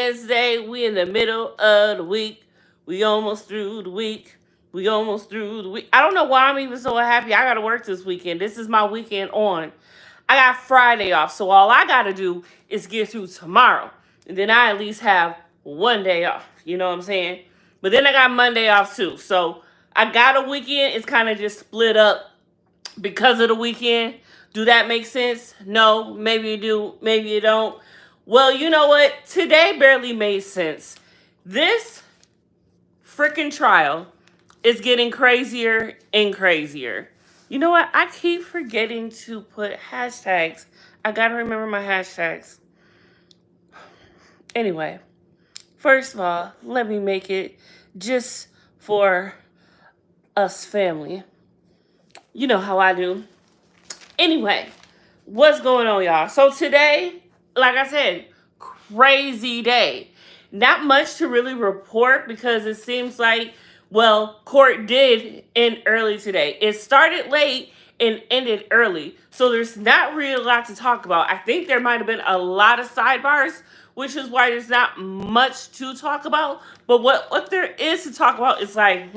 Wednesday. We in the middle of the week. We almost through the week. We almost through the week. I don't know why I'm even so happy. I gotta work this weekend. This is my weekend on. I got Friday off, so all I gotta do is get through tomorrow. And then I at least have one day off. You know what I'm saying? But then I got Monday off too. So I got a weekend. It's kind of just split up because of the weekend. Do that make sense? No, maybe you do, maybe you don't. Well, you know what? Today barely made sense. This freaking trial is getting crazier and crazier. You know what? I keep forgetting to put hashtags. I gotta remember my hashtags. Anyway, first of all, let me make it just for us family. You know how I do. Anyway, what's going on, y'all? So today, like I said, crazy day. Not much to really report because it seems like, well, court did end early today. It started late and ended early. So there's not really a lot to talk about. I think there might have been a lot of sidebars, which is why there's not much to talk about. But what there is to talk about is like,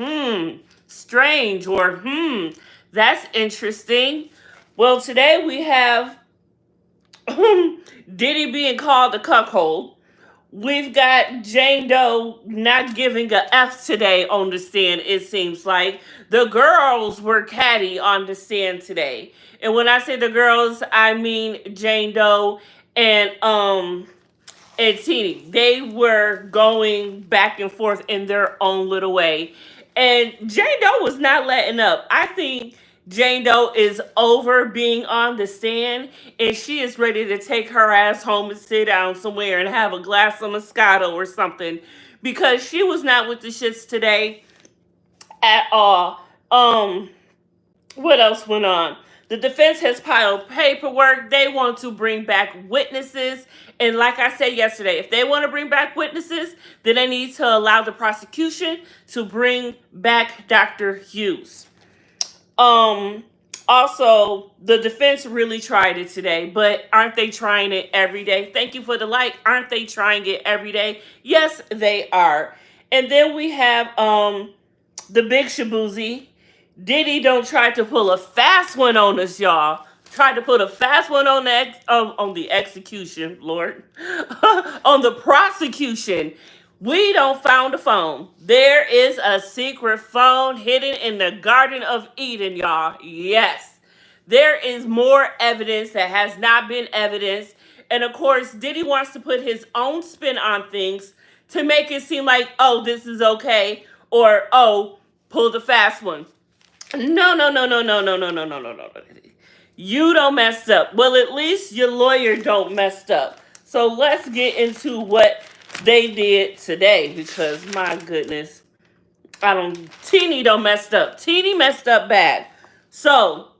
strange, or that's interesting. Well, today we have Diddy being called a cuckold. We've got Jane Doe not giving a F today on the stand, it seems like. The girls were catty on the stand today. And when I say the girls, I mean Jane Doe and Teeny. They were going back and forth in their own little way. And Jane Doe was not letting up. I think Jane Doe is over being on the stand, and she is ready to take her ass home and sit down somewhere and have a glass of Moscato or something, because she was not with the shits today at all. What else went on? The defense has piled paperwork. They want to bring back witnesses. And like I said yesterday, if they want to bring back witnesses, then they need to allow the prosecution to bring back Dr. Hughes. Also, the defense really tried it today, but aren't they trying it every day? Thank you for the like. Aren't they trying it every day? Yes, they are. And then we have the big shaboozy. Diddy don't try to pull a fast one on us, y'all. Tried to put a fast one on the execution, Lord. On the prosecution. We don't found a phone. There is a secret phone hidden in the Garden of Eden, y'all. Yes. There is more evidence that has not been evidenced. And of course, Diddy wants to put his own spin on things to make it seem like, oh, this is okay. Or, oh, pull the fast one. No. You don't mess up. Well, at least your lawyer don't mess up. So let's get into what they did today, because my goodness, Teeny don't messed up. Teeny messed up bad. So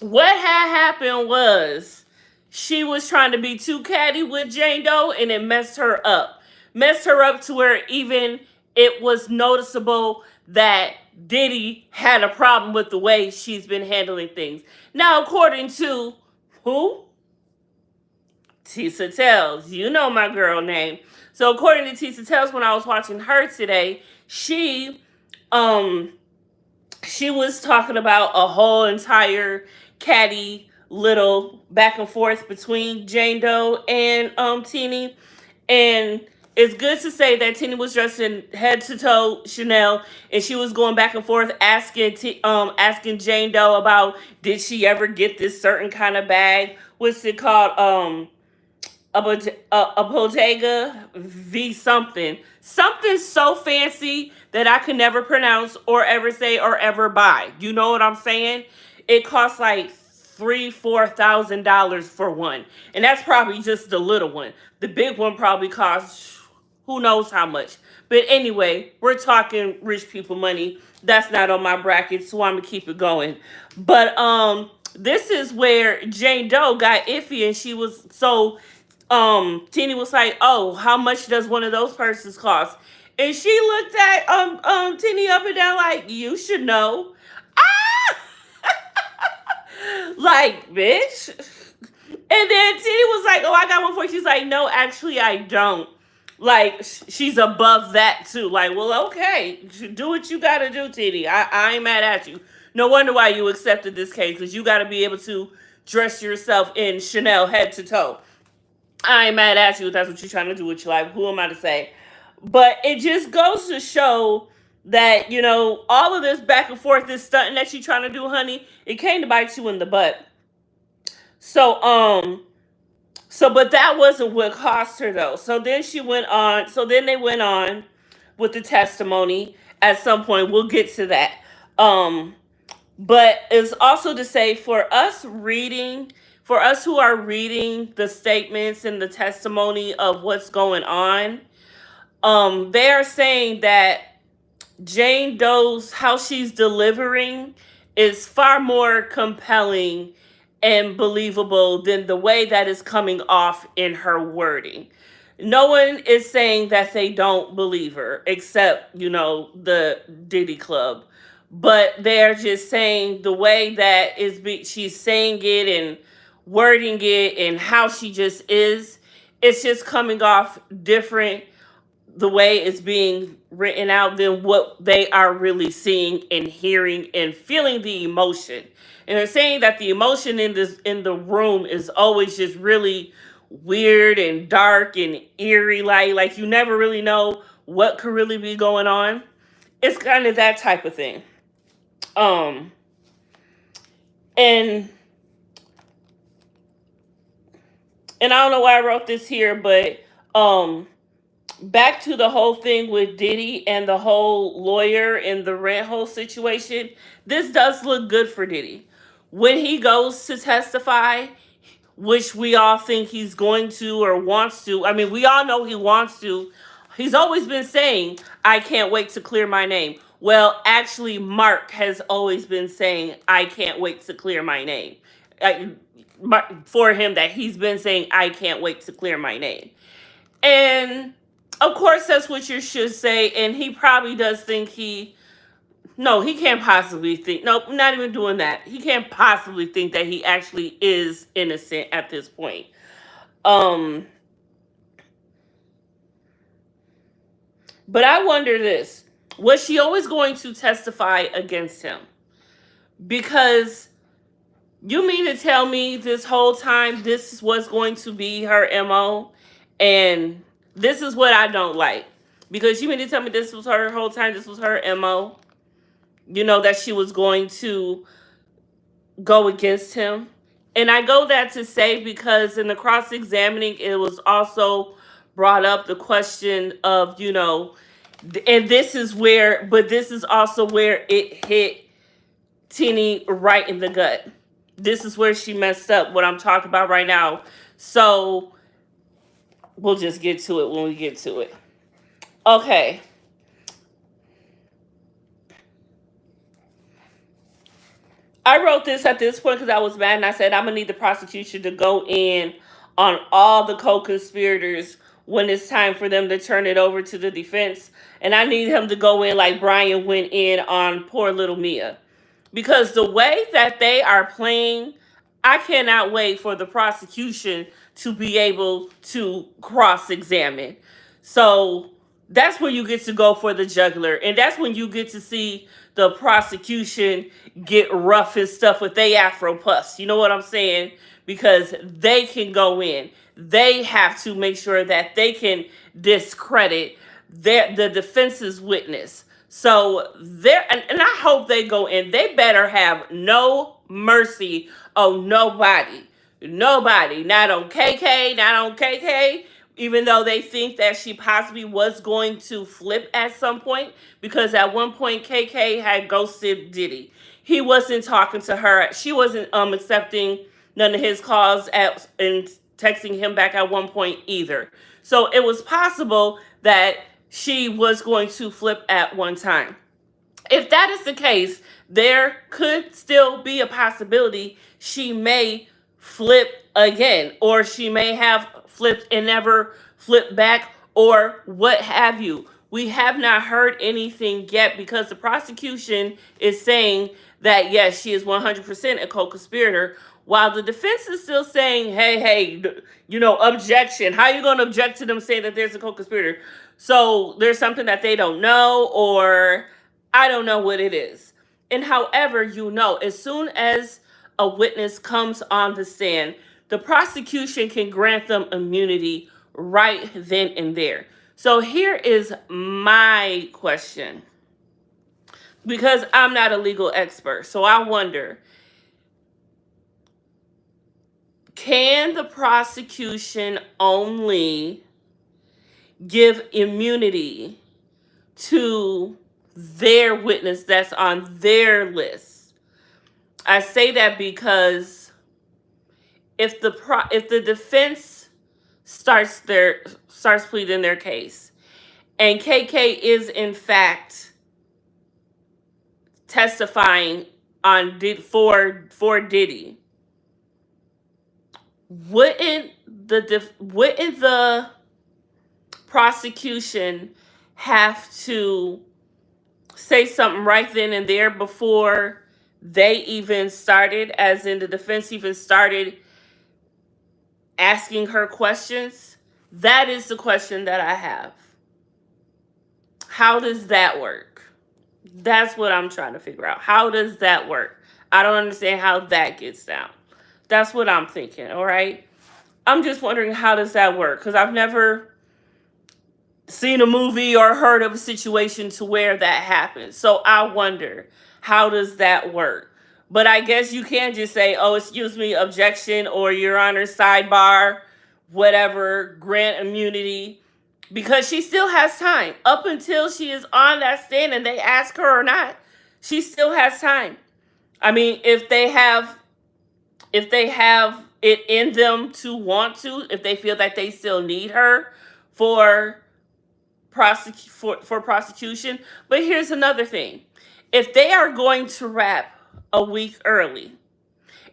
what had happened was she was trying to be too catty with Jane Doe, and it messed her up. Messed her up to where even it was noticeable that Diddy had a problem with the way she's been handling things. Now, according to who? Tisa Tells. You know my girl name. So according to Tisa Tells, when I was watching her today, she was talking about a whole entire catty little back and forth between Jane Doe and Teeny. And it's good to say that Teeny was dressed in head to toe Chanel, and she was going back and forth asking Jane Doe about, did she ever get this certain kind of bag? What's it called? A Bottega V something. Something so fancy that I could never pronounce or ever say or ever buy. You know what I'm saying? It costs like $3,000-$4,000 for one. And that's probably just the little one. The big one probably costs who knows how much. But anyway, we're talking rich people money. That's not on my bracket, so I'm going to keep it going. But this is where Jane Doe got iffy, and she was so... Teeny was like, oh, how much does one of those purses cost? And she looked at Teeny up and down like, you should know. Ah! Like, bitch. And then Teeny was like, oh, I got one for you. She's like, no, actually, I don't. Like she's above that too. Like, well, okay, do what you gotta do, Titty. I ain't mad at you. No wonder why you accepted this case, because you gotta be able to dress yourself in Chanel head to toe. I ain't mad at you if that's what you're trying to do with your life. Who am I to say? But it just goes to show that, all of this back and forth, this stunting that you're trying to do, honey, it came to bite you in the butt. So, but that wasn't what cost her though. So then she went on. So then they went on with the testimony. At some point, we'll get to that. Um, but it's also to say for us who are reading the statements and the testimony of what's going on, they are saying that Jane Doe's how she's delivering is far more compelling and believable than the way that is coming off in her wording. No one is saying that they don't believe her, except, the Diddy Club. But they're just saying the way that she's saying it and wording it and how she just is, it's just coming off different the way it's being written out than what they are really seeing and hearing and feeling the emotion. And they're saying that the emotion in the room is always just really weird and dark and eerie, like you never really know what could really be going on. It's kind of that type of thing. Um and and I don't know why I wrote this here, but back to the whole thing with Diddy and the whole lawyer and the rent hole situation, this does look good for Diddy. When he goes to testify, which we all think he's going to or wants to, I mean, we all know he wants to, he's always been saying, I can't wait to clear my name. Well, actually, Mark has always been saying, I can't wait to clear my name. For him, that he's been saying, I can't wait to clear my name. And of course, that's what you should say. And he probably does think no, he can't possibly think, nope, not even doing that. He can't possibly think that he actually is innocent at this point. But I wonder this, was she always going to testify against him? Because you mean to tell me this whole time this was going to be her MO? And this is what I don't like. Because you mean to tell me this was her whole time, this was her MO? That she was going to go against him. And I go that to say because in the cross-examining, it was also brought up the question of, and this is also where it hit Tini right in the gut. This is where she messed up, what I'm talking about right now. So we'll just get to it when we get to it. Okay. I wrote this at this point because I was mad and I said I'm going to need the prosecution to go in on all the co-conspirators when it's time for them to turn it over to the defense. And I need him to go in like Brian went in on poor little Mia. Because the way that they are playing, I cannot wait for the prosecution to be able to cross-examine. So that's when you get to go for the jugular. And that's when you get to see the prosecution get rough and stuff with they Afro Puffs. You know what I'm saying? Because they can go in. They have to make sure that they can discredit the defense's witness. So there, and I hope they go in. They better have no mercy on nobody. Nobody. Not on KK, not on KK. Even though they think that she possibly was going to flip at some point, because at one point KK had ghosted Diddy. He wasn't talking to her. She wasn't accepting none of his calls and texting him back at one point either. So it was possible that she was going to flip at one time. If that is the case, there could still be a possibility she may flip again, or she may have flipped and never flipped back, or what have you. We have not heard anything yet because the prosecution is saying that yes, she is 100% a co-conspirator. while the defense is still saying, hey, objection. How are you going to object to them saying that there's a co-conspirator? So there's something that they don't know, or I don't know what it is. And however, as soon as a witness comes on the stand, the prosecution can grant them immunity right then and there. So here is my question, because I'm not a legal expert. So I wonder, can the prosecution only give immunity to their witness that's on their list? I say that because if the defense starts pleading their case, and KK is in fact testifying for Diddy, wouldn't the prosecution have to say something right then and there before they even started, as in the defense even started asking her questions? That is the question that I have. How does that work? That's what I'm trying to figure out. How does that work? I don't understand how that gets down. That's what I'm thinking, all right? I'm just wondering, how does that work? Because I've never seen a movie or heard of a situation to where that happens. So I wonder, how does that work? But I guess you can't just say, oh, excuse me, objection, or Your Honor, sidebar, whatever, grant immunity, because she still has time. Up until she is on that stand and they ask her or not, she still has time. I mean, if they have it in them to want to, if they feel that they still need her for prosecution. But here's another thing. If they are going to wrap a week early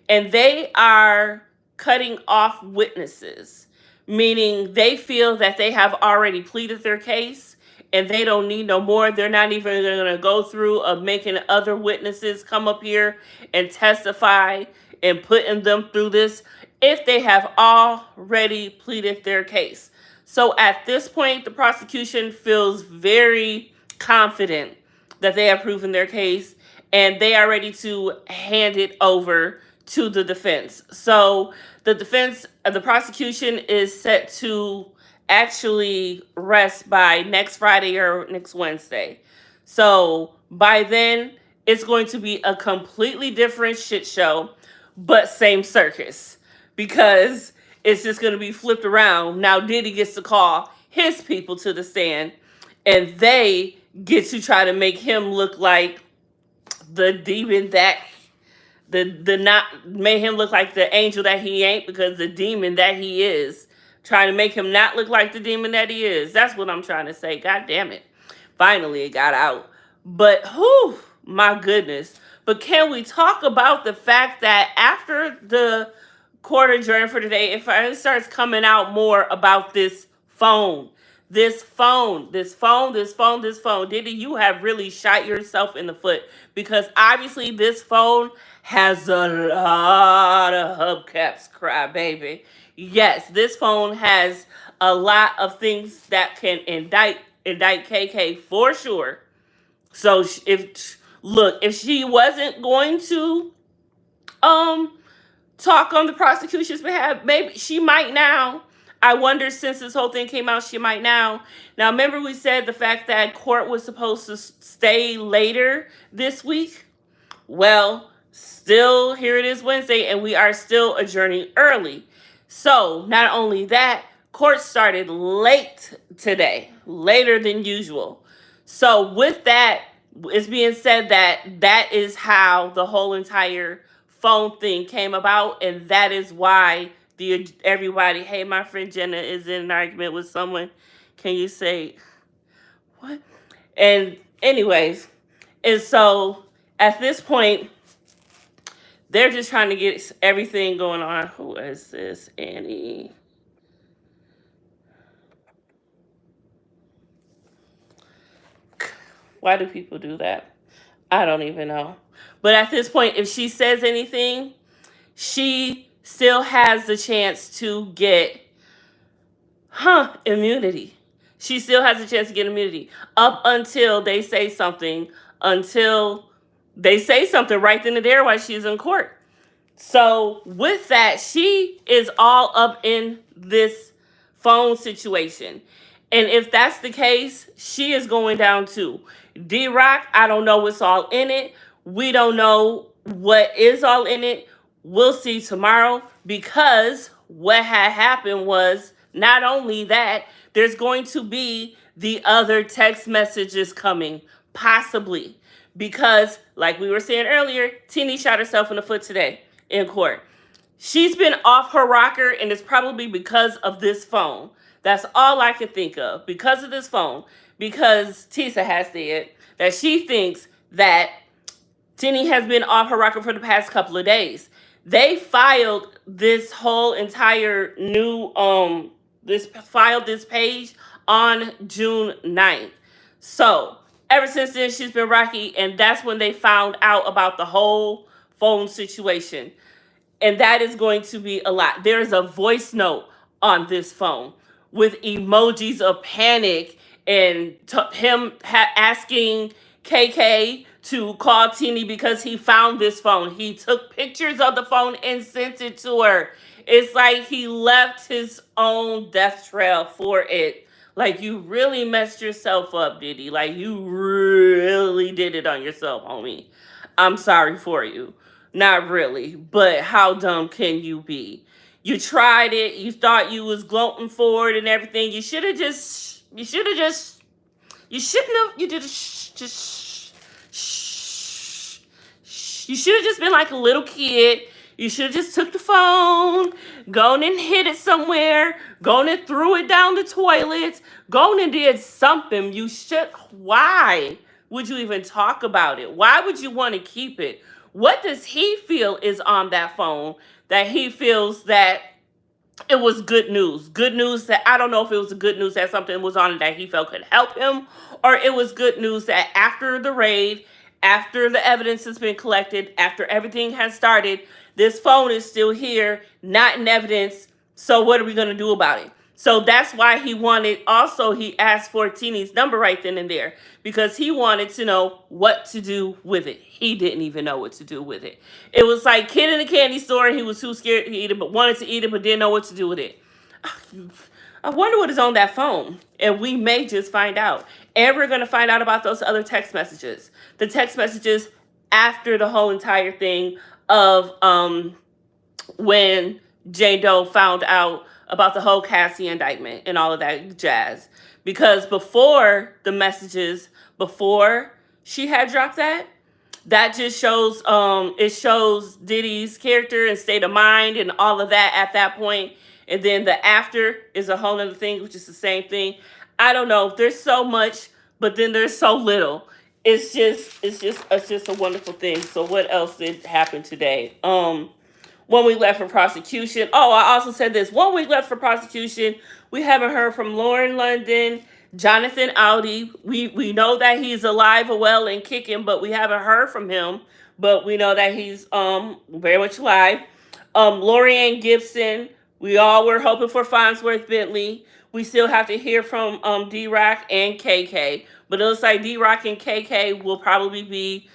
and they are cutting off witnesses, meaning they feel that they have already pleaded their case and they don't need no more, they're not even going to go through of making other witnesses come up here and testify and putting them through this, if they have already pleaded their case. So at this point, the prosecution feels very confident that they have proven their case and they are ready to hand it over to the defense. So the prosecution is set to actually rest by next Friday or next Wednesday. So by then, it's going to be a completely different shit show, but same circus, because it's just going to be flipped around. Now Diddy gets to call his people to the stand, and they get to try to make him look like the demon that the not made him look like the angel that he ain't, because the demon that he is, trying to make him not look like the demon that he is. That's what I'm trying to say. God damn it. Finally it got out. But whew, my goodness. But can we talk about the fact that after the court adjourned for today, it starts coming out more about this phone. This phone. Diddy, you have really shot yourself in the foot, because obviously this phone has a lot of hubcaps, cry baby. Yes, this phone has a lot of things that can indict KK for sure. So if she wasn't going to talk on the prosecution's behalf, maybe she might now. I wonder, since this whole thing came out, she might now. Now, remember we said the fact that court was supposed to stay later this week? Well, still, here it is Wednesday, and we are still adjourning early. So, not only that, court started late today, later than usual. So, with that, it's being said that is how the whole entire phone thing came about, and that is why everybody, hey, my friend Jenna is in an argument with someone. Can you say what? And anyways, and so at this point, they're just trying to get everything going on. Who is this? Annie. Why do people do that? I don't even know. But at this point, if she says anything, she still has the chance to get immunity. She still has a chance to get immunity up until they say something, until they say something right then and there while she's in court. So with that, she is all up in this phone situation. And if that's the case, she is going down too. D-Rock, I don't know what's all in it. We don't know what is all in it. We'll see tomorrow, because what had happened was not only that, there's going to be the other text messages coming, possibly. Because, like we were saying earlier, Tini shot herself in the foot today in court. She's been off her rocker, and it's probably because of this phone. That's all I can think of. Because of this phone. Because Tisa has said that she thinks that Tini has been off her rocker for the past couple of days. They filed this whole entire new this page on June 9th. So ever since then, she's been rocky, and that's when they found out about the whole phone situation. And that is going to be a lot. There's a voice note on this phone with emojis of panic and him asking KK to call Tini because he found this phone. He took pictures of the phone and sent it to her. It's like he left his own death trail for it. Like, you really messed yourself up, Diddy. Like, you really did it on yourself, homie. I'm sorry for you. Not really, but how dumb can you be? You tried it. You thought you was gloating for it and everything. You shouldn't have, you did you should have just been like a little kid. You should have just took the phone, gone and hid it somewhere, gone and threw it down the toilet, gone and did something. Why would you even talk about it? Why would you want to keep it? What does he feel is on that phone that he feels that it was good news? Good news that, I don't know if it was good news that something was on it that he felt could help him, or it was good news that after the raid, after the evidence has been collected, after everything has started, this phone is still here, not in evidence. So what are we going to do about it? So that's why he asked for Tini's number right then and there, because he wanted to know what to do with it. He didn't even know what to do with it. It was like kid in a candy store, and he was too scared to eat it, but wanted to eat it, but didn't know what to do with it. I wonder what is on that phone, and we may just find out. And we're going to find out about those other text messages. The text messages after the whole entire thing of when Jane Doe found out about the whole Cassie indictment and all of that jazz. Because before the messages, before she had dropped that just shows, it shows Diddy's character and state of mind and all of that at that point. And then the after is a whole other thing, which is the same thing. I don't know. There's so much, but then there's so little. It's just a wonderful thing. So what else did happen today? 1 week left for prosecution. Oh, I also said this. 1 week left for prosecution. We haven't heard from Lauren London, Jonathan Audi. We know that he's alive and well and kicking, but we haven't heard from him. But we know that he's very much alive. Lorianne Gibson. We all were hoping for Farnsworth Bentley. We still have to hear from D-Rock and KK. But it looks like D-Rock and KK will probably be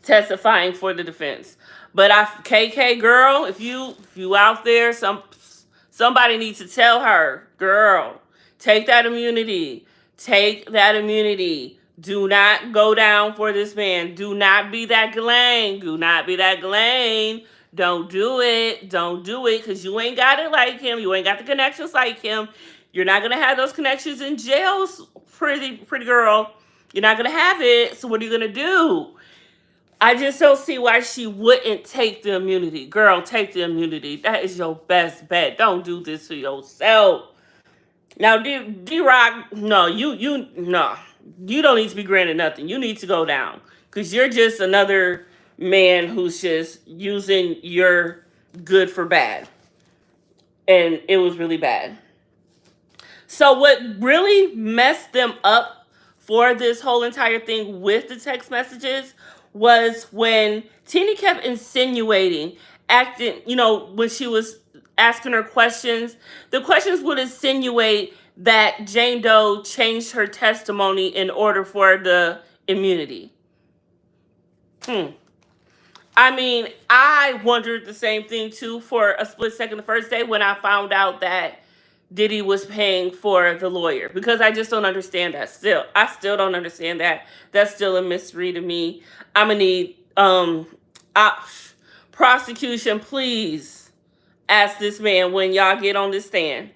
testifying for the defense. But KK girl, if you out there, somebody needs to tell her, girl, take that immunity. Take that immunity. Do not go down for this man. Do not be that Ghislaine. Do not be that Ghislaine. Don't do it. Don't do it, because you ain't got it like him. You ain't got the connections like him. You're not going to have those connections in jail, pretty girl. You're not going to have it. So what are you going to do? I just don't see why she wouldn't take the immunity. Girl, take the immunity. That is your best bet. Don't do this to yourself. Now, D-Rock, no, you don't need to be granted nothing. You need to go down, because you're just another man who's just using your good for bad. And it was really bad. So what really messed them up for this whole entire thing with the text messages was when Tina kept insinuating, acting, when she was asking her questions, the questions would insinuate that Jane Doe changed her testimony in order for the immunity. I mean, I wondered the same thing too for a split second the first day when I found out that Diddy was paying for the lawyer, because I just don't understand that. I still don't understand that. That's still a mystery to me. I'm gonna need uh, prosecution, please ask this man when y'all get on this stand,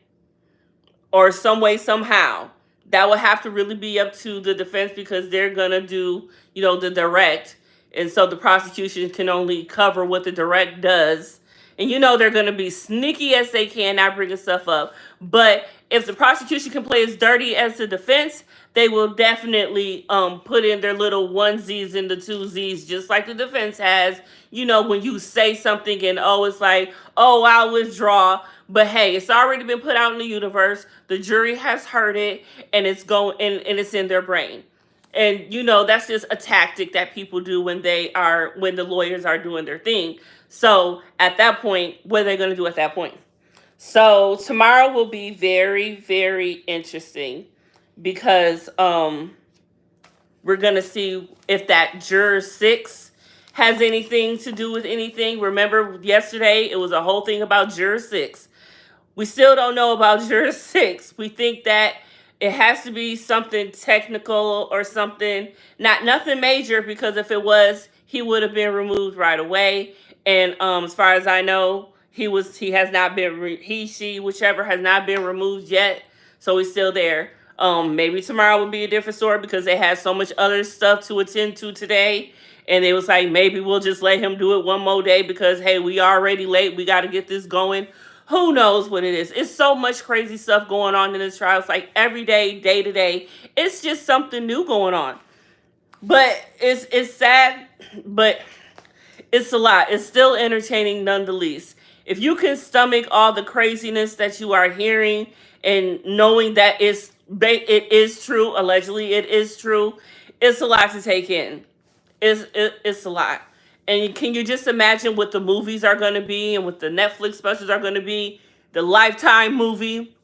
or some way, somehow. That will have to really be up to the defense, because they're gonna do, the direct, and so the prosecution can only cover what the direct does. And they're gonna be sneaky as they can, not bringing stuff up. But if the prosecution can play as dirty as the defense, they will definitely put in their little onesies and the twosies, just like the defense has. When you say something and it's like, oh, I'll withdraw. But hey, it's already been put out in the universe. The jury has heard it, and it's going and it's in their brain. And that's just a tactic that people do when the lawyers are doing their thing. So at that point, what are they going to do at that point? So tomorrow will be very, very interesting, because we're going to see if that juror 6 has anything to do with anything. Remember yesterday, it was a whole thing about juror 6. We still don't know about juror 6. We think that it has to be something technical or something, nothing major, because if it was, he would have been removed right away. And as far as I know, he has not been, she, whichever, has not been removed yet. So he's still there. Maybe tomorrow will be a different story, because they had so much other stuff to attend to today. And it was like, maybe we'll just let him do it one more day, because, hey, we already late. We got to get this going. Who knows what it is? It's so much crazy stuff going on in this trial. It's like every day, day to day, it's just something new going on. But it's sad, but it's a lot. It's still entertaining nonetheless. If you can stomach all the craziness that you are hearing, and knowing that it is true, allegedly it is true, it's a lot to take in. It's a lot. And can you just imagine what the movies are going to be, and what the Netflix specials are going to be, the Lifetime movie?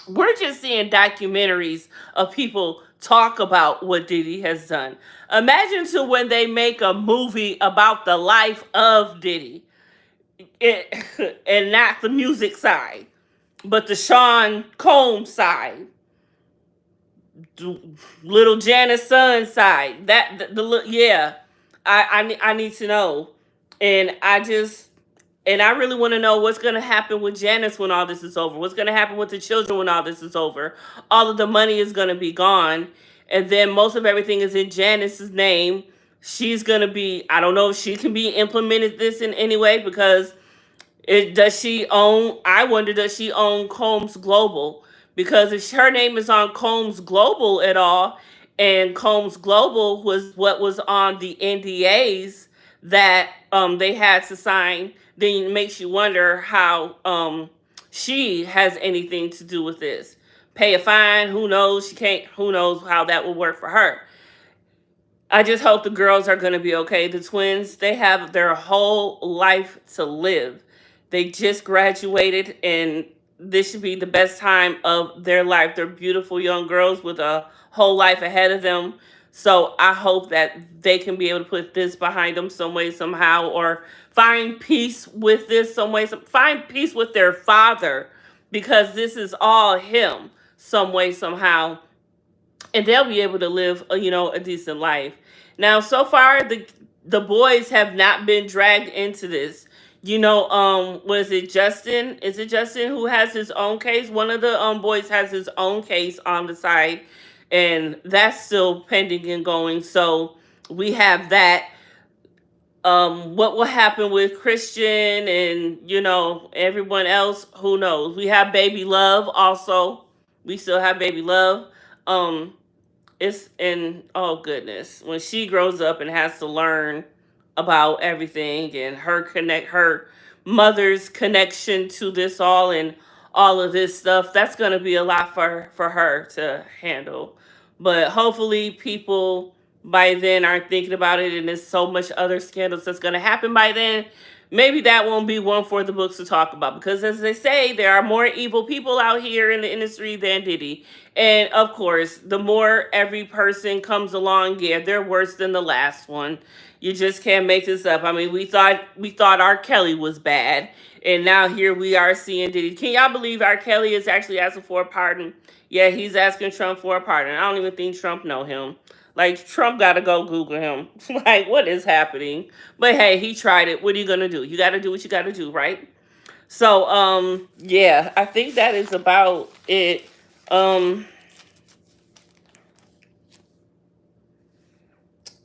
We're just seeing documentaries of people talk about what Diddy has done. Imagine to when they make a movie about the life of Diddy, and not the music side, but the Sean Combs side, little Janice son side. Yeah. I need to know. And I really want to know what's going to happen with Janice when all this is over. What's going to happen with the children when all this is over? All of the money is going to be gone. And then most of everything is in Janice's name. She's going to be, I don't know if she can be implemented this in any way, because does she own Combs Global? Because if her name is on Combs Global at all, and Combs Global was what was on the NDAs that they had to sign, then it makes you wonder how she has anything to do with this. Pay a fine, who knows? She can't, who knows how that will work for her. I just hope the girls are going to be okay. The twins, they have their whole life to live. They just graduated, and this should be the best time of their life. They're beautiful young girls with a whole life ahead of them. So I hope that they can be able to put this behind them some way, somehow, or find peace with this some way, find peace with their father, because this is all him some way, somehow, and they'll be able to live, a decent life. Now, so far, the boys have not been dragged into this. Was it Justin? Is it Justin who has his own case? One of the boys has his own case on the side, and that's still pending and going. So we have that. What will happen with Christian and everyone else? Who knows? We have Baby Love also. We still have Baby Love. It's and oh goodness, when she grows up and has to learn about everything, and her mother's connection to this all, and all of this stuff, that's going to be a lot for her to handle. But hopefully people by then aren't thinking about it, and there's so much other scandals that's going to happen by then, maybe that won't be one for the books to talk about, because as they say, there are more evil people out here in the industry than Diddy. And of course, the more every person comes along, yeah, they're worse than the last one. You just can't make this up. I mean, we thought R. Kelly was bad, and now here we are seeing Diddy. Can y'all believe R. Kelly is actually asking for a pardon? Yeah, he's asking Trump for a pardon. I don't even think Trump know him. Like, Trump got to go Google him. Like, what is happening? But hey, he tried it. What are you gonna do? You got to do what you got to do, right? So, yeah, I think that is about it. Um,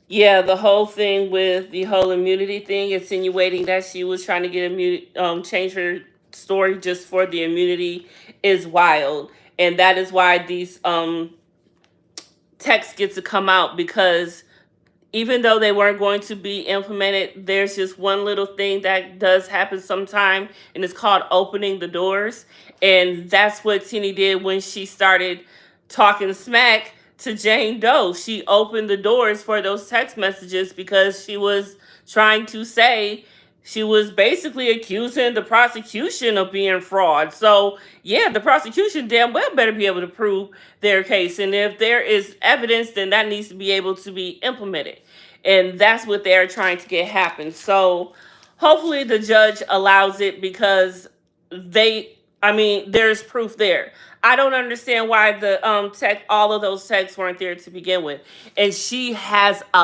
yeah, the whole thing with the whole immunity thing, insinuating that she was trying to get change her story just for the immunity, is wild, and that is why these texts get to come out, because even though they weren't going to be implemented, there's just one little thing that does happen sometime, and it's called opening the doors. And that's what Tini did when she started talking smack to Jane Doe. She opened the doors for those text messages because she was trying to say, she was basically accusing the prosecution of being fraud. So, yeah, the prosecution damn well better be able to prove their case. And if there is evidence, then that needs to be able to be implemented. And that's what they're trying to get happen. So hopefully the judge allows it, because there's proof there. I don't understand why the all of those texts weren't there to begin with. And she has a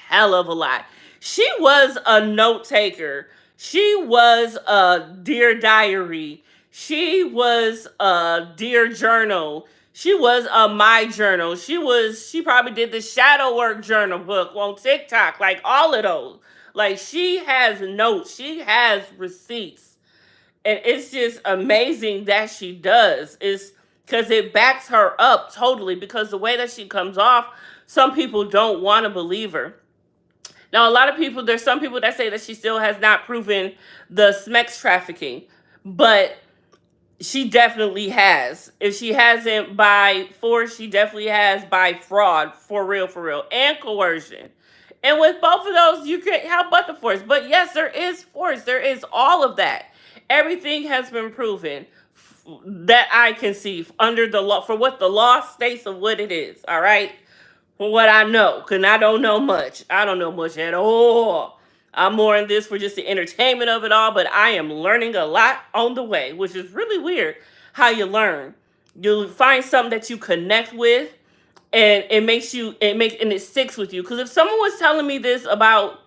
hell of a lot. She was a note taker. She was a dear diary. She was a dear journal. She was a my journal. She probably did the shadow work journal book on TikTok, like all of those. Like, she has notes, she has receipts. And it's just amazing that she does. It's because it backs her up totally, because the way that she comes off, some people don't want to believe her. Now, there's some people that say that she still has not proven the sex trafficking, but she definitely has. If she hasn't by force, she definitely has by fraud, for real, and coercion. And with both of those, you can't help but the force. But yes, there is force. There is all of that. Everything has been proven that I can see under the law, for what the law states of what it is. All right. For what I know, because I don't know much. I don't know much at all. I'm more in this for just the entertainment of it all, but I am learning a lot on the way, which is really weird how you learn. You find something that you connect with, and and it sticks with you. Because if someone was telling me this about,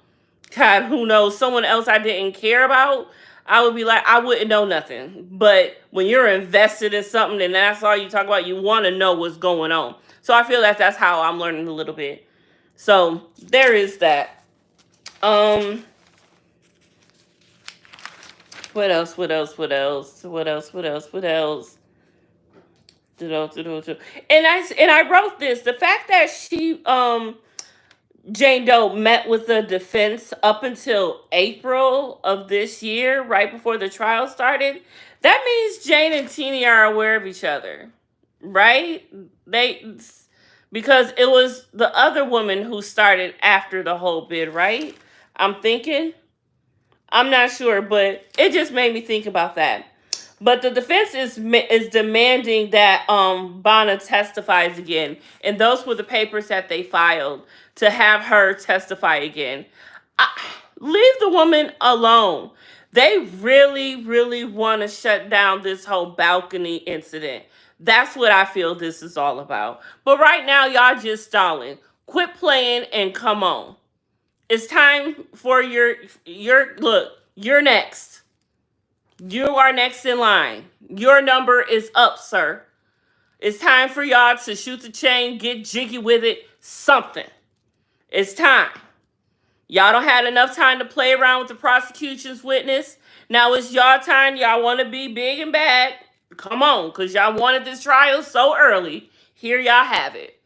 God, who knows, someone else I didn't care about, I would be like, I wouldn't know nothing. But when you're invested in something and that's all you talk about, you want to know what's going on. So I feel that that's how I'm learning a little bit. So there is that. Um, what else? What else? What else? What else? What else? What else? And I wrote this. The fact that Jane Doe met with the defense up until April of this year, right before the trial started, that means Jane and Teenie are aware of each other, right? They Because it was the other woman who started after the whole bid, right? I'm thinking. I'm not sure, but it just made me think about that. But the defense is demanding that Bonna testifies again, and those were the papers that they filed to have her testify again. I, Leave the woman alone. They really, really want to shut down this whole balcony incident. That's what I feel this is all about. But right now, y'all just stalling. Quit playing and come on. It's time for your look. You're next. You are next in line. Your number is up, sir. It's time for y'all to shoot the chain, get jiggy with it, something. It's time. Y'all don't have enough time to play around with the prosecution's witness. Now it's y'all time. Y'all want to be big and bad. Come on, because y'all wanted this trial so early. Here y'all have it.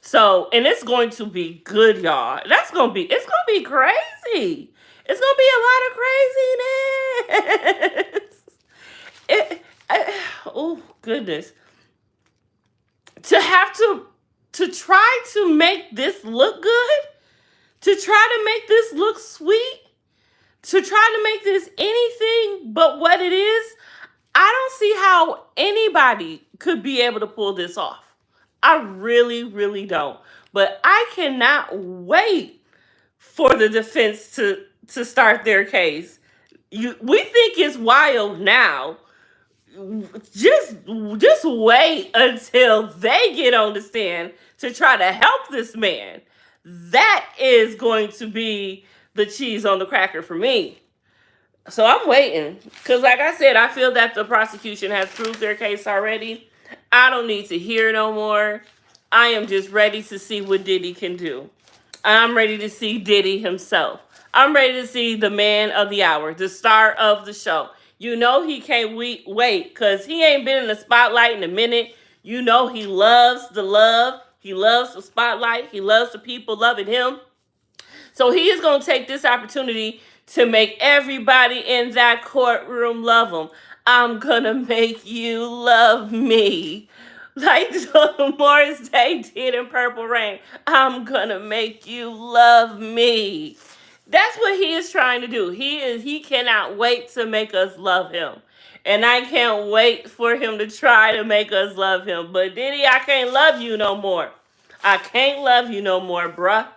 So, and it's going to be good, y'all. It's going to be crazy. It's going to be a lot of craziness. Oh, goodness. To have to to try to make this look good, to try to make this look sweet, to try to make this anything but what it is, I don't see how anybody could be able to pull this off. I really, really don't. But I cannot wait for the defense to start their case. We think it's wild now. Just just wait until they get on the stand to try to help this man. That is going to be the cheese on the cracker for me. So I'm waiting because, like I said, I feel that the prosecution has proved their case already. I don't need to hear no more. I am just ready to see what Diddy can do. I'm ready to see Diddy himself. I'm ready to see the man of the hour, the star of the show. You know he can't wait because he ain't been in the spotlight in a minute. You know he loves the love. He loves the spotlight. He loves the people loving him. So he is going to take this opportunity to make everybody in that courtroom love him. I'm going to make you love me. Like Morris Day did in Purple Rain. I'm going to make you love me. That's what he is trying to do. He cannot wait to make us love him. And I can't wait for him to try to make us love him. But Diddy, I can't love you no more. I can't love you no more, bruh.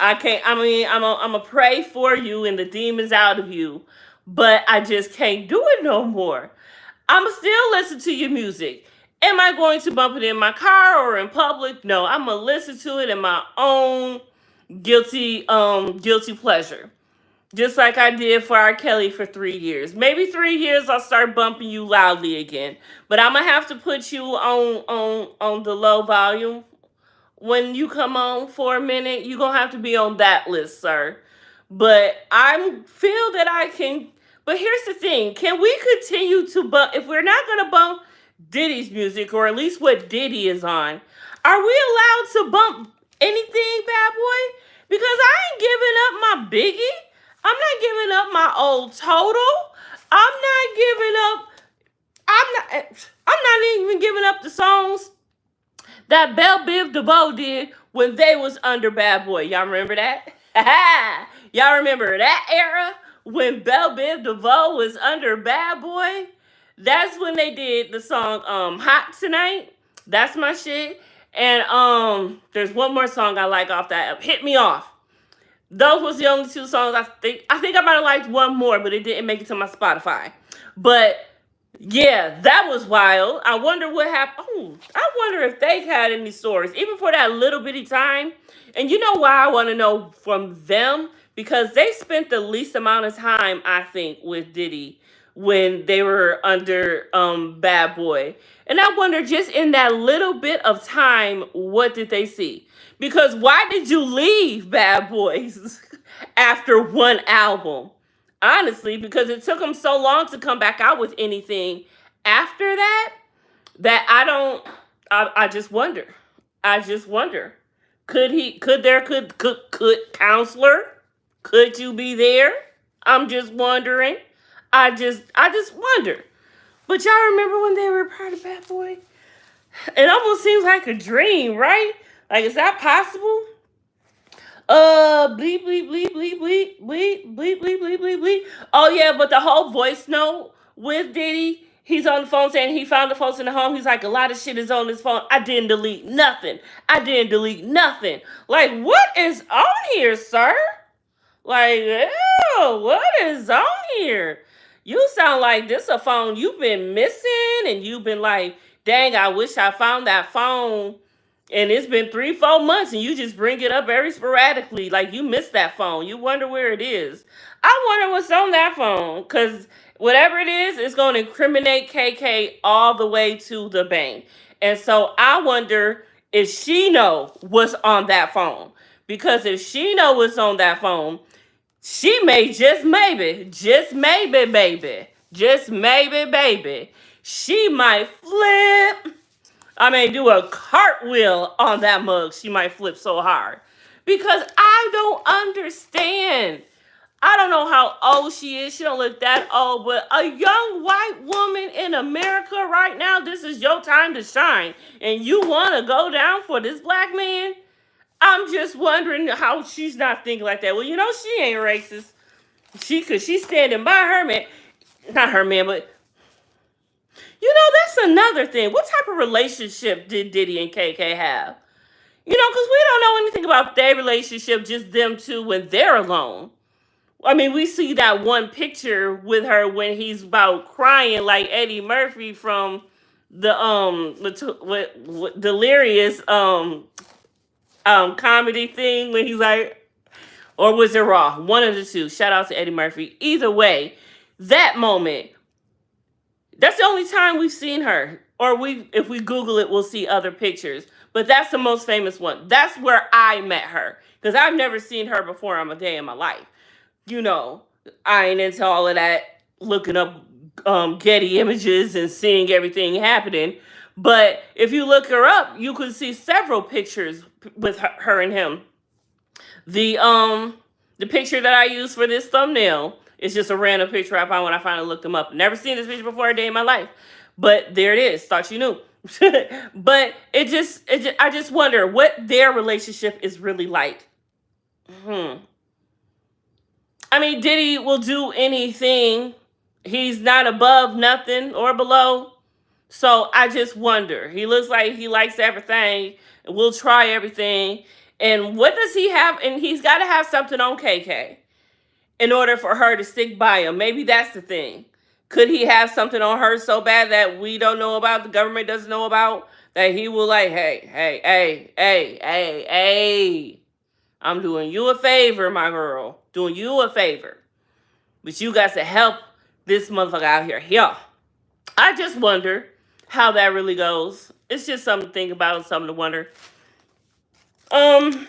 I can't, I mean, I'm a pray for you and the demons out of you, but I just can't do it no more. I'm still listen to your music. Am I going to bump it in my car or in public? No, I'm gonna listen to it in my own guilty pleasure. Just like I did for R. Kelly for 3 years. Maybe 3 years I'll start bumping you loudly again. But I'm gonna have to put you on the low volume. When you come on for a minute, you're going to have to be on that list, sir. But I feel that I can. But here's the thing. Can we continue to bump? If we're not going to bump Diddy's music, or at least what Diddy is on, are we allowed to bump anything, Bad Boy? Because I ain't giving up my Biggie. I'm not giving up my old Total. I'm not even giving up the songs that Bell Biv DeVoe did when they was under Bad Boy. Y'all remember that? Y'all remember that era when Bell Biv DeVoe was under Bad Boy? That's when they did the song Hot Tonight. That's my shit. And there's one more song I like off that. Hit Me Off. Those was the only two songs I think I might have liked one more, but it didn't make it to my Spotify. But yeah, that was wild. I wonder what happened. Oh, I wonder if they had any stories, even for that little bitty time. And you know why I want to know from them? Because they spent the least amount of time, I think, with Diddy when they were under Bad Boy. And I wonder, just in that little bit of time, what did they see? Because why did you leave Bad Boys after one album? Honestly, because it took him so long to come back out with anything after that, that I just wonder. I just wonder. Could Counselor, could you be there? I'm just wondering. I just wonder. But y'all remember when they were part of Bad Boy? It almost seems like a dream, right? Like, is that possible? Bleep, bleep, bleep, bleep, bleep, bleep, bleep, bleep, bleep, bleep, bleep. Oh, yeah, but the whole voice note with Diddy, he's on the phone saying he found the folks in the home. He's like, a lot of shit is on his phone. I didn't delete nothing. Like, what is on here, sir? Like, ew, what is on here? You sound like this a phone you've been missing, and you've been like, dang, I wish I found that phone. And it's been 3-4 months and you just bring it up very sporadically. Like you missed that phone. You wonder where it is. I wonder what's on that phone. Because whatever it is, it's going to incriminate KK all the way to the bank. And so I wonder if she know what's on that phone. Because if she know what's on that phone, she may just maybe, baby, she might flip. I mean, do a cartwheel on that mug. She might flip so hard. Because I don't understand. I don't know how old she is. She don't look that old, but a young white woman in America right now, this is your time to shine. And you want to go down for this black man? I'm just wondering how she's not thinking like that. Well, she ain't racist. Cause she's standing by her man. Not her man, but that's another thing. What type of relationship did Diddy and KK have? Because we don't know anything about their relationship, just them two when they're alone. I mean, we see that one picture with her when he's about crying like Eddie Murphy from the delirious comedy thing when he's like, or was it Raw? One of the two. Shout out to Eddie Murphy. Either way, that moment, that's the only time we've seen her. Or if we Google it, we'll see other pictures. But that's the most famous one. That's where I met her. Because I've never seen her before on a day in my life. I ain't into all of that looking up Getty images and seeing everything happening. But if you look her up, you can see several pictures with her and him. The picture that I use for this thumbnail is just a random picture I found when I finally looked them up. Never seen this picture before a day in my life. But there it is. Thought you knew. But I just wonder what their relationship is really like. I mean, Diddy will do anything. He's not above nothing or below. So I just wonder. He looks like he likes everything. We'll try everything. And what does he have? And he's got to have something on KK in order for her to stick by him. Maybe that's the thing. Could he have something on her so bad that we don't know about, the government doesn't know about, that he will like, hey, I'm doing you a favor, my girl. Doing you a favor. But you got to help this motherfucker out here. Yeah. I just wonder how that really goes. It's just something to think about and something to wonder. And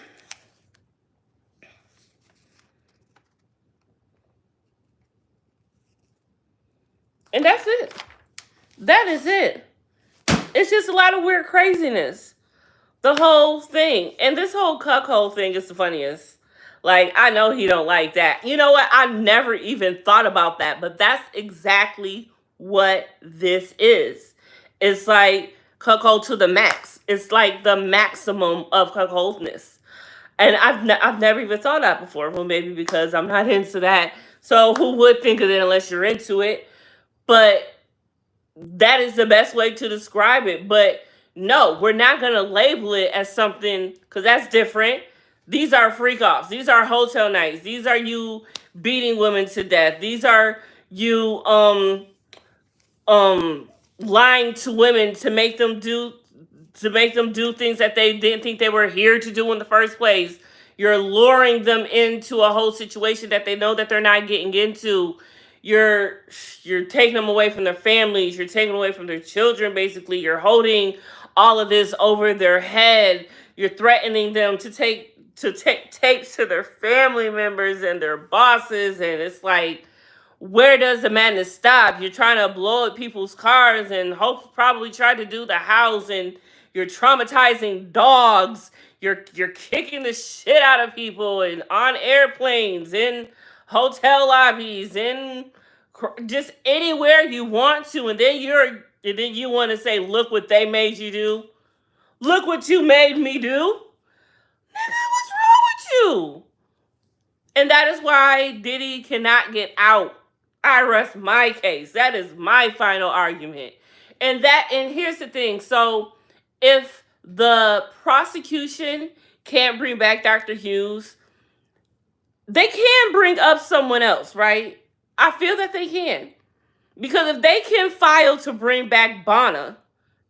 that's it. That is it. It's just a lot of weird craziness. The whole thing. And this whole cuckold thing is the funniest. Like, I know he don't like that. You know what? I never even thought about that. But that's exactly what this is. It's like cuckold to the max. It's like the maximum of cuckoldness. And I've never even thought that before. Well, maybe because I'm not into that. So who would think of it unless you're into it? But that is the best way to describe it. But no, we're not going to label it as something, because that's different. These are freak offs. These are hotel nights. These are you beating women to death. These are you lying to women to make them do things that they didn't think they were here to do in the first place. You're luring them into a whole situation that they know that they're not getting into. You're taking them away from their families. You're taking them away from their children, basically. You're holding all of this over their head. You're threatening them to take tapes to their family members and their bosses. And it's like, where does the madness stop? You're trying to blow up people's cars and probably try to do the house, and you're traumatizing dogs. You're kicking the shit out of people and on airplanes, in hotel lobbies, in just anywhere you want to, and then you want to say, look what they made you do. Look what you made me do. Nigga, what's wrong with you? And that is why Diddy cannot get out. I rest my case. That is my final argument. And here's the thing. So if the prosecution can't bring back Dr. Hughes, they can bring up someone else, right? I feel that they can. Because if they can file to bring back Bonner,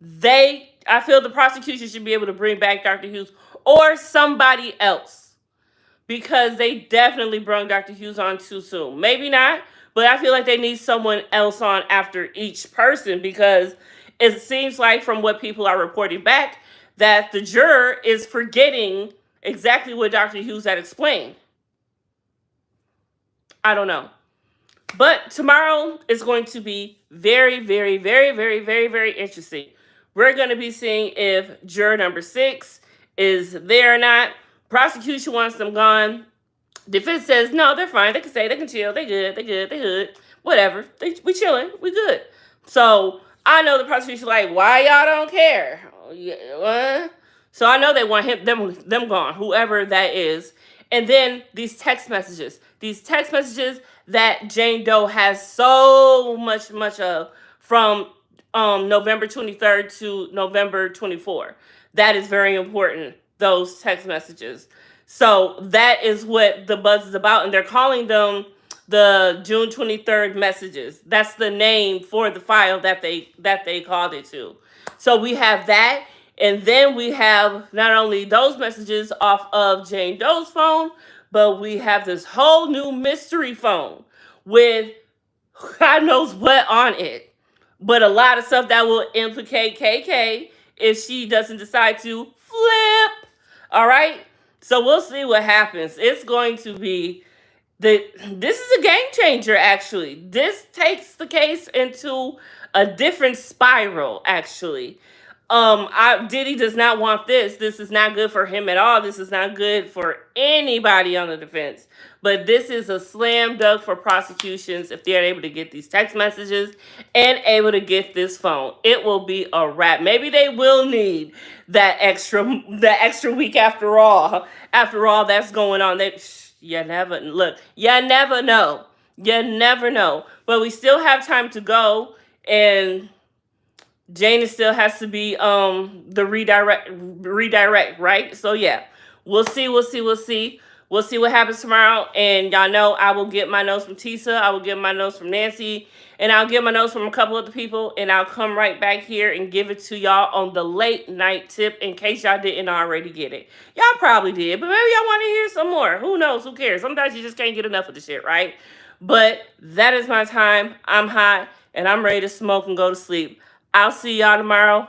I feel the prosecution should be able to bring back Dr. Hughes or somebody else. Because they definitely brought Dr. Hughes on too soon. Maybe not, but I feel like they need someone else on after each person, because it seems like from what people are reporting back that the juror is forgetting exactly what Dr. Hughes had explained. I don't know. But tomorrow is going to be very, very, very, very, very, very interesting. We're going to be seeing if juror number 6 is there or not. Prosecution wants them gone. Defense says, no, they're fine. They can stay. They can chill. They good. They good. They good. Whatever. We chilling. We good. So I know the prosecution like, why y'all don't care? What? So I know they want them gone, whoever that is. And then these text messages. These text messages that Jane Doe has so much of from November 23rd to November 24th. That is very important, those text messages. So that is what the buzz is about. And they're calling them the June 23rd messages. That's the name for the file that they called it to. So we have that. And then we have not only those messages off of Jane Doe's phone, but we have this whole new mystery phone with God knows what on it. But a lot of stuff that will implicate KK if she doesn't decide to flip. All right? So we'll see what happens. It's going to be this is a game changer, actually. This takes the case into a different spiral, actually. Diddy does not want this. This is not good for him at all. This is not good for anybody on the defense. But this is a slam dunk for prosecutions if they're able to get these text messages and able to get this phone. It will be a wrap. Maybe they will need that extra week after all. After all that's going on, you never look. You never know. You never know. But we still have time to go, and Jane still has to be the redirect, right? So yeah, we'll see. We'll see what happens tomorrow. And y'all know I will get my notes from Tisa. I will get my notes from Nancy. And I'll get my notes from a couple other people. And I'll come right back here and give it to y'all on the late night tip in case y'all didn't already get it. Y'all probably did, but maybe y'all want to hear some more. Who knows? Who cares? Sometimes you just can't get enough of the shit, right? But that is my time. I'm hot and I'm ready to smoke and go to sleep. I'll see y'all tomorrow.